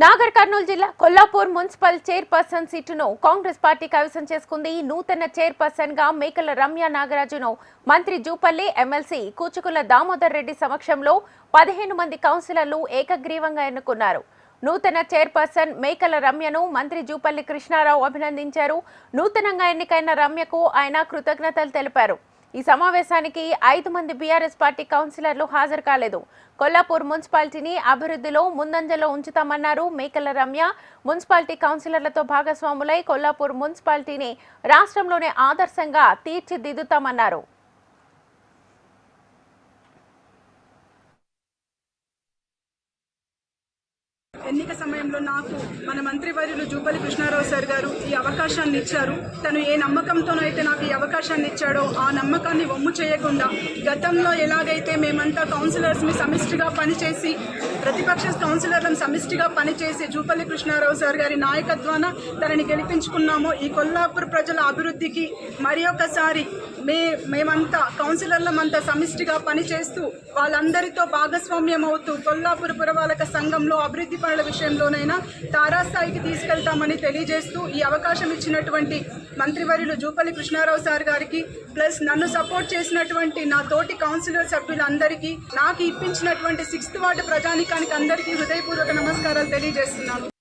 నాగర్ కర్నూలు జిల్లా Kollapur municipal chairperson సీటును Congress party కైవసం చేసుకుంది. నూతన చైర్పర్సన్ గా మేకల రమ్య నాగరాజును మంత్రి జూపల్లి ఎమ్మెల్సీ కూచుకుల దామోదర్ రెడ్డి సమక్షంలో 15 మంది కౌన్సిలర్లు ఏకగ్రీవంగా ఎన్నుకున్నారు. నూతన చైర్పర్సన్ మేకల రమ్యను మంత్రి జూపల్లి కృష్ణారావు అభినందించారు. నూతనంగా ఎన్నికైన రమ్యకు ఆయన కృతజ్ఞతలు తెలిపారు. ఈ సమావేశానికి 5 మంది బీఆర్ఎస్ పార్టీ కౌన్సిలర్లు హాజరు కాలేదు. కొల్లాపూర్ మున్సిపాలిటీని అభివృద్ధిలో ముందంజలో ఉంచుతామన్నారు మేకల రమ్య. మున్సిపాలిటీ కౌన్సిలర్లతో భాగస్వాములై కొల్లాపూర్ మున్సిపాలిటీని రాష్ట్రంలోనే ఆదర్శంగా తీర్చిదిద్దుతామన్నారు. ఎన్నిక సమయంలో నాకు మన మంత్రివర్యులు జూపల్లి కృష్ణారావు సార్ గారు ఈ అవకాశాన్ని ఇచ్చారు. తను ఏ నమ్మకంతోనైతే నాకు ఈ అవకాశాన్ని ఇచ్చాడో ఆ నమ్మకాన్ని వమ్ము చేయకుండా గతంలో ఎలాగైతే మేమంతా కౌన్సిలర్స్ని సమిష్టిగా పనిచేసి ప్రతిపక్ష కౌన్సిలర్లను సమిష్టిగా పనిచేసి జూపల్లి కృష్ణారావు సార్ గారి నాయకత్వాన తనని గెలిపించుకున్నామో ఈ కొల్లాపూర్ ప్రజల అభివృద్ధికి మరి ఒకసారి మేమంతా కౌన్సిలర్లమంతా సమిష్టిగా పనిచేస్తూ వాళ్ళందరితో భాగస్వామ్యం అవుతూ కొల్లాపూర్ పురపాలక సంఘంలో అభివృద్ధి పనుల విషయంలోనైనా తారాస్థాయికి తీసుకెళ్తామని తెలియజేస్తూ ఈ అవకాశం ఇచ్చినటువంటి మంత్రివర్యులు జూపల్లి కృష్ణారావు సార్ గారికి ప్లస్ నన్ను సపోర్ట్ చేసినటువంటి నా తోటి కౌన్సిలర్ సభ్యులందరికీ నాకు ఇప్పించినటువంటి 6th వార్డు ప్రజానికానికి అందరికీ హృదయపూర్వక నమస్కారాలు తెలియజేస్తున్నాను.